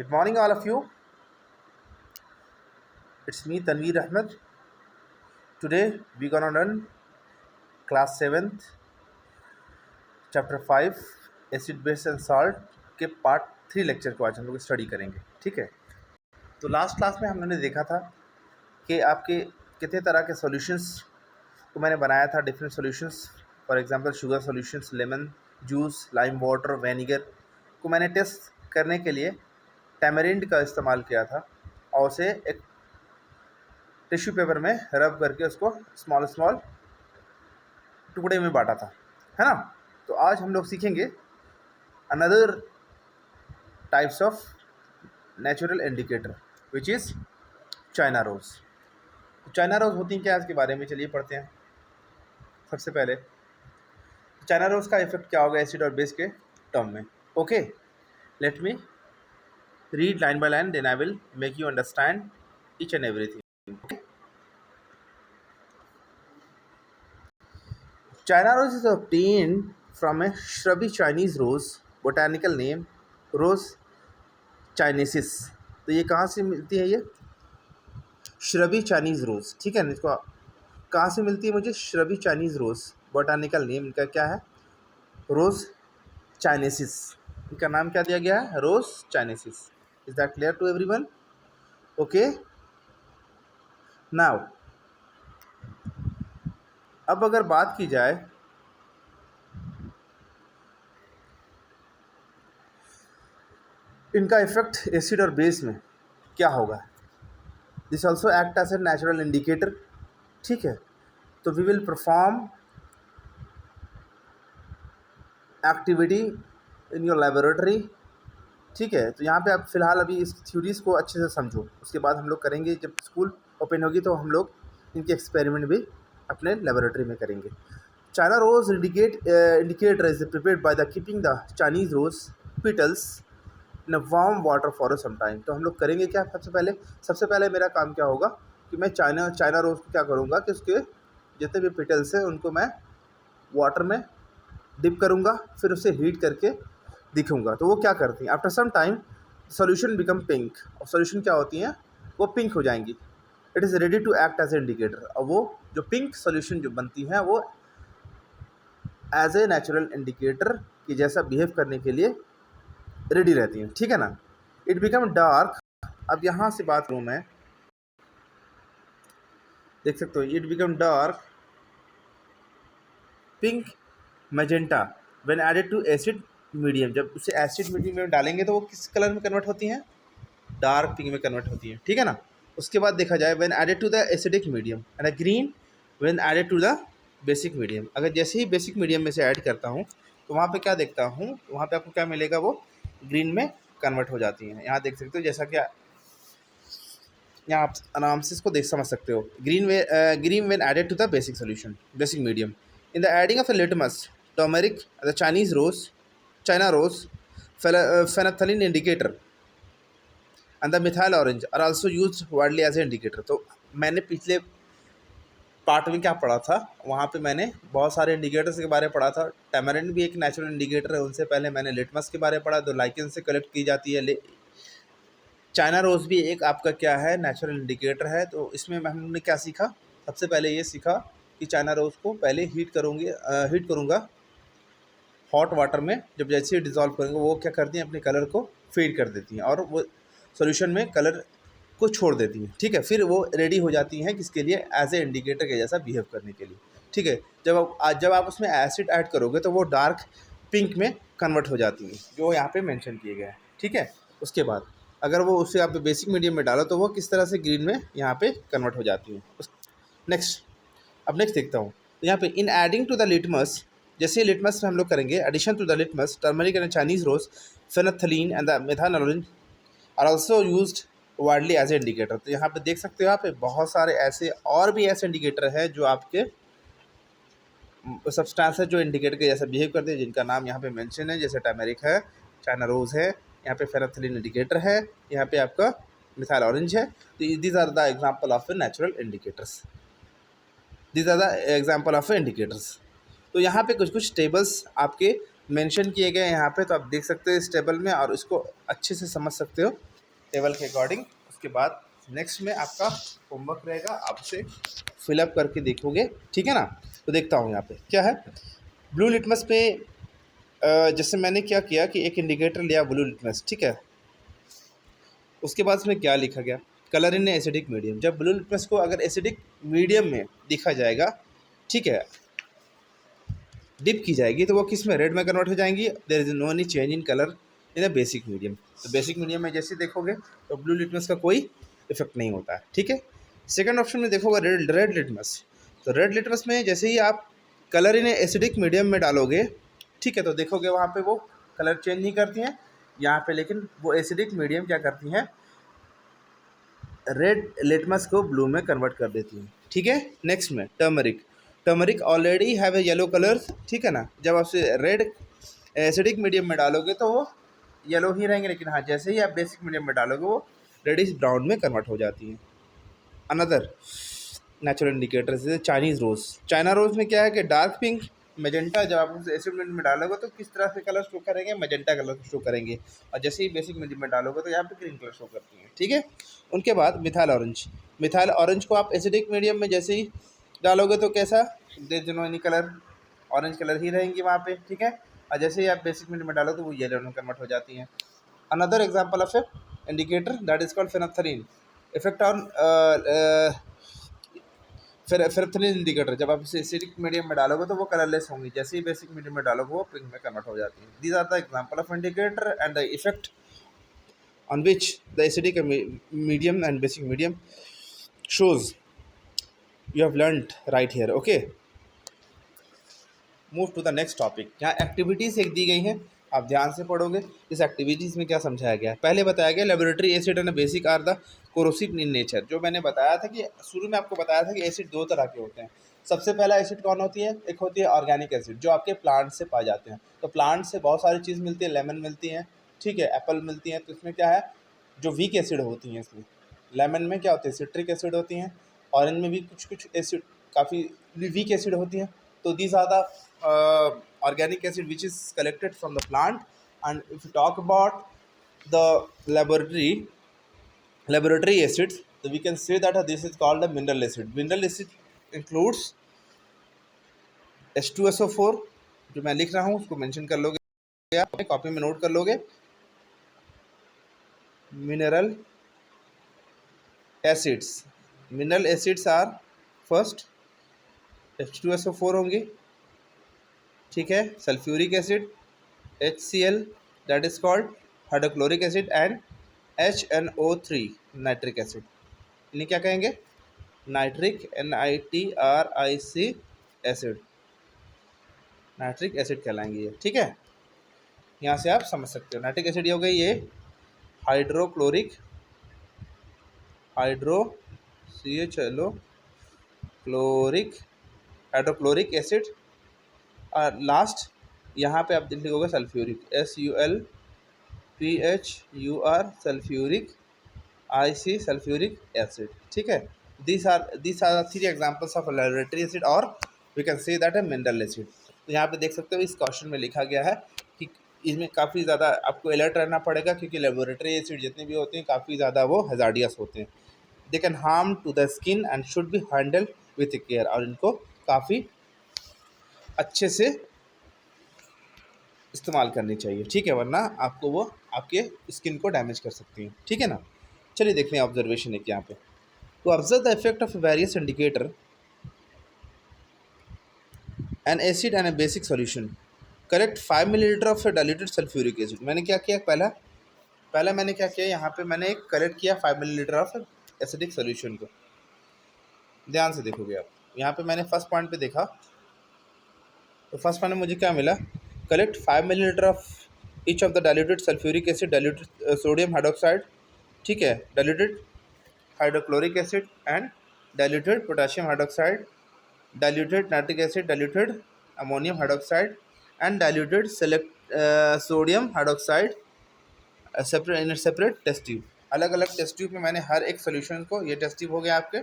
Good morning, all of you. It's me, Tanveer Ahmed. Today we're gonna learn class 7th, chapter 5, acid, base and salt के part 3 lecture को आज हम लोग study करेंगे। ठीक है, तो लास्ट क्लास में हमने देखा था कि आपके कितने तरह के सॉल्यूशंस को मैंने बनाया था, different solutions. For example sugar solutions, lemon juice, lime water, vinegar को मैंने टेस्ट करने के लिए टैमरिंड का इस्तेमाल किया था और उसे एक टिश्यू पेपर में रब करके उसको स्मॉल स्मॉल टुकड़े में बांटा था, है ना। तो आज हम लोग सीखेंगे another types of natural indicator which is China rose. China rose होती हैं क्या, इसके बारे में चलिए पढ़ते हैं। सबसे पहले चाइना रोज़ का इफेक्ट क्या होगा एसिड और बेस के टर्म में। Okay, let me read line by line, then I will make you understand each and everything. China rose is obtained from a shrubby Chinese rose, botanical name Rose chinesis। तो ये कहाँ से मिलती है, ये श्रबी Chinese रोज़, ठीक है ना। इसको कहाँ से मिलती है मुझे, श्रबी चाइनीज़ रोज़, बॉटानिकल नेम इनका क्या है, रोज़ चाइनेसिस। इनका नाम क्या दिया गया है, rose chinensis. Is that clear to everyone? Okay, now अब अगर बात की जाए इनका इफेक्ट एसिड और बेस में क्या होगा, this also act as a natural indicator. ठीक है, तो we will perform activity in your laboratory. ठीक है, तो यहाँ पे आप फिलहाल अभी इस थ्योरीज़ को अच्छे से समझो, उसके बाद हम लोग करेंगे, जब स्कूल ओपन होगी तो हम लोग इनके एक्सपेरिमेंट भी अपने लेबोरेटरी में करेंगे। China rose indicator is prepared by the keeping the Chinese rose petals in warm water for some time. तो हम लोग करेंगे क्या, सबसे पहले मेरा काम क्या होगा कि मैं चाइना रोज़ को क्या करूँगा कि उसके जितने भी पिटल्स हैं उनको मैं वाटर में डिप करूँगा, फिर उसे हीट करके दिखूँगा। तो वो क्या करती हैं, after some time solution become pink. और सॉल्यूशन क्या होती हैं, वो पिंक हो जाएंगी। It is ready to act as a indicator. और वो जो पिंक सॉल्यूशन जो बनती हैं वो एज ए नेचुरल इंडिकेटर की जैसा बिहेव करने के लिए रेडी रहती हैं, ठीक है ना। इट बिकम डार्क, अब यहाँ से बात करूँ मैं, देख सकते हो, it become dark pink magenta when added to acid medium. जब उसे एसिड मीडियम में डालेंगे तो वो किस कलर में कन्वर्ट होती हैं, डार्क पिंक में कन्वर्ट होती हैं, ठीक है ना। उसके बाद देखा जाए when added to the acidic medium and a green when added to the basic medium. अगर जैसे ही बेसिक मीडियम में से ऐड करता हूँ तो वहाँ पे क्या देखता हूँ, वहाँ पे आपको क्या मिलेगा, वो ग्रीन में कन्वर्ट हो जाती हैं। यहाँ देख सकते हो, जैसा कि यहाँ आप आराम से इसको समझ सकते हो। Green when added to the basic solution, basic medium in the adding of the litmus, turmeric, the Chinese rose, China rose, phenolphthalein indicator and the methyl orange are also used widely as a indicator. तो मैंने पिछले part में क्या पढ़ा था, वहाँ पे मैंने बहुत सारे इंडिकेटर्स के बारे में पढ़ा था। टैमरिंड भी एक नेचुरल इंडिकेटर है, उनसे पहले मैंने लिटमस के बारे में पढ़ा, जो लाइकेन से कलेक्ट की जाती है। चाइना रोज़ भी एक आपका क्या है, नेचुरल इंडिकेटर है। तो इसमें हमने क्या सीखा, सबसे पहले ये सीखा कि चाइना रोज़ को पहले हीट करूँगा हॉट वाटर में। जब जैसे ही डिज़ोल्व करेंगे वो क्या करती हैं, अपने कलर को फेड कर देती हैं और वो सॉल्यूशन में कलर को छोड़ देती हैं। ठीक है, फिर वो रेडी हो जाती हैं किसके लिए, एज ए इंडिकेटर के जैसा बिहेव करने के लिए। ठीक है, जब आप उसमें एसिड ऐड करोगे तो वो डार्क पिंक में कन्वर्ट हो जाती हैं, जो यहाँ पे मेंशन किए गए हैं। ठीक है, उसके बाद अगर वो उसे आप बेसिक मीडियम में डालो तो वो किस तरह से ग्रीन में यहाँ पे कन्वर्ट हो जाती है। नेक्स्ट देखता हूँ, तो यहाँ पे in adding to the litmus, जैसे लिटमस में हम लोग करेंगे addition to the litmus, turmeric and Chinese rose, phenolphthalein and the methyl orange are also used widely as a indicator. तो यहाँ पे देख सकते हो, यहाँ पे बहुत सारे ऐसे और भी ऐसे इंडिकेटर हैं जो आपके सब्सटेंस है जो इंडिकेटर के जैसा बिहेव करते हैं, जिनका नाम यहाँ पे मेंशन है, जैसे टर्मरिक है, चाइना रोज है, यहाँ पे phenolphthalein इंडिकेटर है, यहाँ पे आपका मिथाइल ऑरेंज है। तो these are the example of natural indicators, these are the example of indicators. तो यहाँ पे कुछ टेबल्स आपके मेंशन किए गए हैं यहाँ पे, तो आप देख सकते हो इस टेबल में और इसको अच्छे से समझ सकते हो टेबल के अकॉर्डिंग। उसके बाद नेक्स्ट में आपका होमवर्क रहेगा, आप उसे फिलअप करके देखोगे, ठीक है ना। तो देखता हूँ यहाँ पे क्या है। ब्लू लिटमस पे जैसे मैंने क्या किया कि एक इंडिकेटर लिया ब्लू लिटमस, ठीक है। उसके बाद उसमें क्या लिखा गया, कलर इन एसिडिक मीडियम। जब ब्लू लिटमस को अगर एसिडिक मीडियम में दिखा जाएगा, ठीक है, डिप की जाएगी तो वो किस में, रेड में कन्वर्ट हो जाएंगी। There is no any change in colour in a basic medium. तो बेसिक मीडियम में जैसे देखोगे तो ब्लू लिटमस का कोई इफेक्ट नहीं होता है, ठीक है। सेकंड ऑप्शन में देखोगे रेड लिटमस। तो रेड लिटमस में जैसे ही आप कलर इन एसिडिक मीडियम में डालोगे, ठीक है, तो देखोगे वहाँ पे वो कलर चेंज नहीं करती हैं यहाँ पे, लेकिन वो एसिडिक मीडियम क्या करती हैं, रेड लिटमस को ब्लू में कन्वर्ट कर देती हैं, ठीक है। नेक्स्ट में turmeric. Turmeric already have a yellow colour, ठीक है ना। जब आप उसे रेड एसिडिक मीडियम में डालोगे तो वो येलो ही रहेंगे, लेकिन हाँ जैसे ही आप बेसिक मीडियम में डालोगे वो रेडिश ब्राउन में कन्वर्ट हो जाती हैं। अनदर नेचुरल इंडिकेटर जैसे चाइनीज़ रोज़। चाइना रोज़ में क्या है कि डार्क पिंक मेजेंटा, जब आप उसे एसिड मीडियम में डालोगे तो किस तरह से कलर शो करेंगे, मेजेंटा कलर शो करेंगे, और जैसे ही बेसिक मीडियम में डालोगे तो यहाँ पे ग्रीन कलर शो करती हैं, ठीक है। उनके बाद मिथाइल ऑरेंज। मिथाइल ऑरेंज को आप एसिडिक मीडियम में जैसे ही डालोगे तो कैसा, there no any colour, orange colour ही रहेंगी वहाँ पे, ठीक है। और जैसे ही आप बेसिक मीडियम में डालो तो वो येलो में कन्वर्ट हो जाती हैं। Another example of A indicator that is called phenolphthalein effect on phenolphthalein indicator. जब आप इसे एसिडिक मीडियम में डालोगे तो वो कलरलेस होंगी, जैसे ही बेसिक मीडियम में डालोगे वो पिंक में कन्वर्ट हो जाती है। These are the example of indicator and the effect on which the acidic medium and basic medium shows. You have learnt right here, okay. Move to the next topic। यहाँ activities एक दी गई हैं, आप ध्यान से पढ़ोगे। इस एक्टिविटीज़ में क्या समझाया गया है, पहले बताया गया laboratory acid and basic are the corrosive in nature. जो मैंने बताया था कि शुरू में आपको बताया था कि एसिड दो तरह के होते हैं। सबसे पहला एसिड कौन होती है, एक होती है ऑर्गेनिक एसिड जो आपके प्लांट से पाए जाते हैं। तो प्लांट से बहुत सारी चीज़ मिलती है, लेमन मिलती है, ठीक है, एप्पल मिलती है। तो इसमें क्या है, जो वीक एसिड होती हैं, इसमें लेमन में क्या होती है, सिट्रिक एसिड होती हैं। ऑरेंज में भी कुछ कुछ एसिड काफ़ी वीक एसिड होती हैं। तो these are the organic acid which is collected from the plant. And if you talk about the laboratory acids, so we can say that this is called a mineral acid. Mineral acid includes H2SO4, जो मैं लिख रहा हूँ उसको mention कर लोगे, आप copy में नोट कर लोगे। Mineral acids are first H2SO4 होंगे, ठीक है। Sulphuric acid HCl that is called hydrochloric acid and HNO3 nitric acid. इन्हें क्या कहेंगे, nitric NITRIC acid, nitric acid कहलाएंगे ये, ठीक है। यहाँ से आप समझ सकते हो नाइट्रिक एसिड ये हो गई, ये हाइड्रोक्लोरिक हाइड्रोक्लोरिक एसिड। और लास्ट यहाँ पे आप लिखोगे sulphuric SULPHUR sulphuric IC sulphuric acid, ठीक है। these are three examples of laboratory acid और वी कैन से दैट है मिनरल एसिड। तो यहाँ पे देख सकते हो इस क्वेश्चन में लिखा गया है कि इसमें काफ़ी ज़्यादा आपको अलर्ट रहना पड़ेगा, क्योंकि लेबोरेटरी एसिड जितने भी होते हैं काफ़ी ज़्यादा वो हैजार्डियस होते हैं। They can harm to the skin and should be handle with care, और इनको काफ़ी अच्छे से इस्तेमाल करनी चाहिए, ठीक है, वरना आपको वो आपके स्किन को डैमेज कर सकती हैं, ठीक है ना। चलिए देखते हैं ऑब्जर्वेशन एक यहाँ पे। तो observe the effect of various indicator N acid and A basic solution. Correct 5 millilitre of diluted sulphuric acid. मैंने क्या किया, पहला मैंने क्या किया, यहाँ पे मैंने कलेक्ट किया 5 मिलीलीटर ऑफ एसिडिक सॉल्यूशन को। ध्यान से देखोगे आप, यहाँ पे मैंने फर्स्ट पॉइंट पे देखा, तो फर्स्ट पॉइंट में मुझे क्या मिला, collect 5 millilitre of each of the diluted sulphuric acid, diluted sodium hydroxide, ठीक है, diluted hydrochloric acid and diluted potassium hydroxide, diluted nitric acid, diluted ammonium hydroxide and diluted sodium hydroxide separate test tube. अलग अलग test tube में मैंने हर एक solution को, ये test tube हो गया आपके,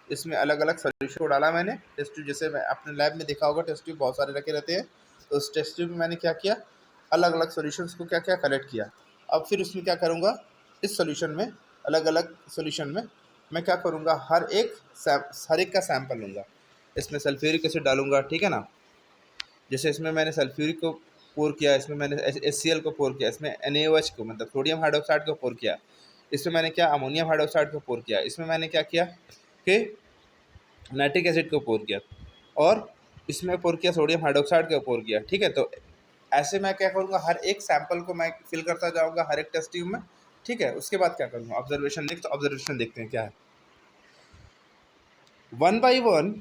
इसमें अलग अलग सोल्यूशन को डाला मैंने। टेस्ट ट्यूब जैसे मैं अपने लैब में देखा होगा, टेस्ट ट्यूब बहुत सारे रखे रहते हैं, तो उस टेस्ट ट्यूब में मैंने क्या किया, अलग अलग सॉल्यूशंस को क्या क्या कलेक्ट किया। अब फिर उसमें क्या करूँगा, इस सॉल्यूशन में, अलग अलग सॉल्यूशन में मैं क्या करूँगा, हर एक का सैंपल लूँगा। इसमें सल्फ्यूरिक एसिड डालूँगा, ठीक है ना। जैसे इसमें मैंने सल्फ्यूरिक को पोर किया, इसमें मैंने HCl को पोर किया, इसमें NaOH को मतलब सोडियम हाइड्रोक्साइड को पोर किया, इसमें मैंने क्या अमोनियम हाइड्रोक्साइड को पोर किया, इसमें मैंने क्या किया कि नाइट्रिक एसिड को पोर किया, और इसमें पोर किया सोडियम हाइड्रोक्साइड को पोर किया, ठीक है। तो ऐसे मैं क्या करूँगा, हर एक सैंपल को मैं फिल करता जाऊँगा हर एक टेस्ट ट्यूब में, ठीक है। उसके बाद क्या करूँगा, ऑब्जर्वेशन देख, तो ऑब्जर्वेशन देखते हैं क्या है। 1 by 1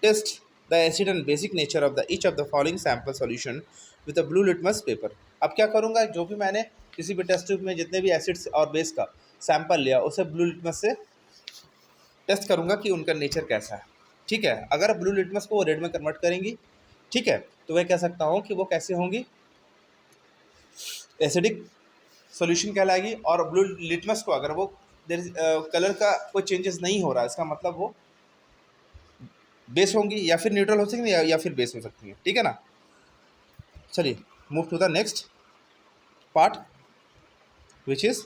test the acid and basic nature of the each of the following sample solution with a blue litmus paper। अब क्या करूँगा, जो भी मैंने किसी भी टेस्ट ट्यूब में जितने भी एसिड्स और बेस का सैंपल लिया उसे ब्लू लिटमस से टेस्ट करूँगा कि उनका नेचर कैसा है, ठीक है। अगर ब्लू लिटमस को वो रेड में कन्वर्ट करेंगी, ठीक है, तो मैं कह सकता हूँ कि वो कैसे होंगी, एसिडिक सॉल्यूशन कहलाएगी। और ब्लू लिटमस को अगर वो कलर का कोई चेंजेस नहीं हो रहा, इसका मतलब वो बेस होंगी, या फिर न्यूट्रल हो सकती है, या फिर बेस हो सकती है, ठीक है ना। चलिए move to the next part which is,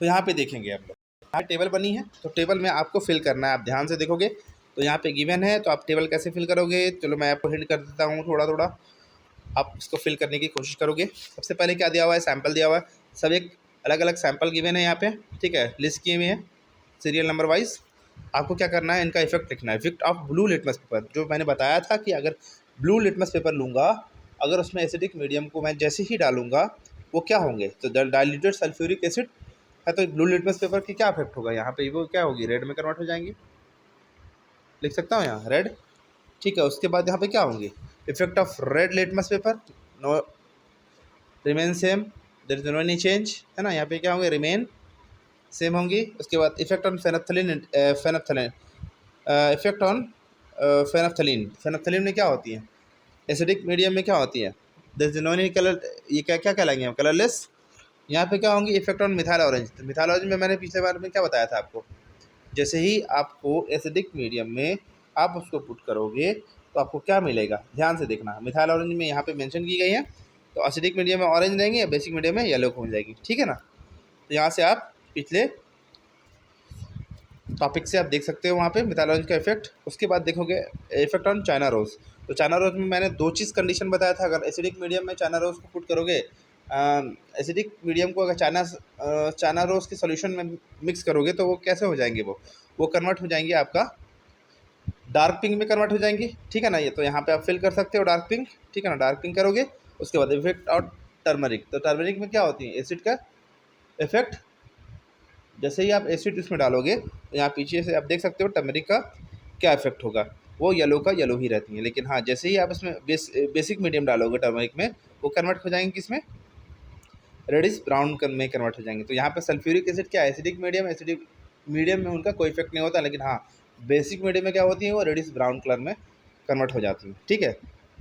तो यहाँ पे देखेंगे आप लोग, यहाँ टेबल बनी है, तो टेबल में आपको फिल करना है। आप ध्यान से देखोगे तो यहाँ पे गिवन है, तो आप टेबल कैसे फिल करोगे, चलो मैं आपको हिंट कर देता हूँ थोड़ा थोड़ा, आप इसको फिल करने की कोशिश करोगे। सबसे पहले क्या दिया हुआ है, सैंपल दिया हुआ है, सब एक अलग अलग सैंपल गिवन है यहाँ पे, ठीक है, लिस्ट किए हुए हैं सीरियल नंबर वाइज। आपको क्या करना है, इनका इफेक्ट लिखना है, effect of blue litmus paper. जो मैंने बताया था कि अगर ब्लू लिटमस पेपर लूँगा, अगर उसमें एसिडिक मीडियम को मैं जैसे ही डालूंगा वो क्या होंगे, तो डाइल्यूटेड सल्फ्यूरिक एसिड है, तो ब्लू लिटमस पेपर की क्या इफेक्ट होगा यहाँ पे, वो क्या होगी, रेड में कन्वर्ट हो जाएंगी, लिख सकता हूँ यहाँ रेड, ठीक है। उसके बाद यहाँ पे क्या होंगे, effect of red litmus paper, no remain same, there is no any change, है ना। यहाँ पे क्या होंगे, रिमेन सेम होंगी। उसके बाद इफेक्ट ऑन फेनफ्थलीन, इफेक्ट ऑन फेनफ्थलीन में क्या होती है, एसिडिक मीडियम में क्या होती है, there is no any colour, ये क्या क्या कहलाएंगे हम, कलरलेस। यहाँ पे क्या होंगी, इफेक्ट ऑन मिथाइल ऑरेंज। तो मिथाइल ऑरेंज में मैंने पिछले बार में क्या बताया था आपको, जैसे ही आपको एसिडिक मीडियम में आप उसको पुट करोगे तो आपको क्या मिलेगा, ध्यान से देखना। मिथाइल ऑरेंज में यहाँ पे मेंशन की गई है, तो एसिडिक मीडियम में ऑरेंज रहेंगे, बेसिक मीडियम में येलो हो जाएगी, ठीक है ना। तो यहाँ से आप पिछले टॉपिक से आप देख सकते हो वहाँ पे मिथाइल ऑरेंज का इफेक्ट। उसके बाद देखोगे इफेक्ट ऑन चाइना रोज। तो चाइना रोज में मैंने दो चीज़ कंडीशन बताया था, अगर एसिडिक मीडियम में चाइना रोज को पुट करोगे, एसिडिक मीडियम को अगर चाइना रोज के सॉल्यूशन में मिक्स करोगे तो वो कैसे हो जाएंगे, वो कन्वर्ट हो जाएंगे आपका डार्क पिंक में कन्वर्ट हो जाएंगी, ठीक है ना। ये तो यहाँ पे आप फिल कर सकते हो डार्क पिंक, ठीक है ना, डार्क पिंक करोगे। उसके बाद इफेक्ट ऑन टर्मरिक, तो टर्मरिक में क्या होती है, एसिड का इफेक्ट, जैसे ही आप एसिड इसमें डालोगे तो यहाँ पीछे से आप देख सकते हो टर्मरिक का क्या इफेक्ट होगा, वो येलो का येलो ही रहती है। लेकिन हाँ, जैसे ही आप इसमें बेसिक मीडियम डालोगे टर्मरिक में, वो कन्वर्ट हो जाएंगे किसमें, रेडिश ब्राउन में कन्वर्ट हो जाएंगे। तो यहाँ पे सल्फ्यूरिक एसिड क्या है, एसिडिक मीडियम में उनका कोई इफेक्ट नहीं होता, लेकिन हाँ बेसिक मीडियम में क्या होती है, वो रेडिश ब्राउन कलर में कन्वर्ट हो जाती है, ठीक है।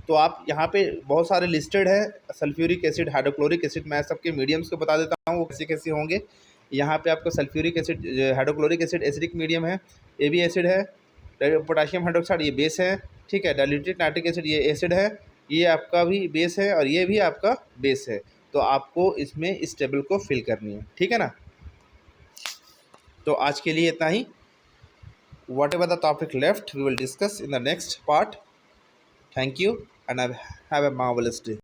तो आप यहाँ पे बहुत सारे लिस्टेड है, सल्फ्यूरिक एसिड, हाइड्रोक्लोरिक एसिड, मैं सबके मीडियम्स को बता देता हूँ वो कैसे कैसे होंगे। यहाँ पे आपको sulphuric acid, hydrochloric acid acidic medium है, ए बी एसिड है, पोटाशियम हाइड्रोक्साइड ये बेस है, ठीक है, डाइल्यूटेड नाइट्रिक एसिड ये एसिड है, ये आपका भी बेस है, और ये भी आपका बेस है। तो आपको इसमें इस टेबल को फिल करनी है, ठीक है ना। तो आज के लिए इतना ही। Whatever the topic left, we will discuss in the next part. Thank you and have a marvelous day.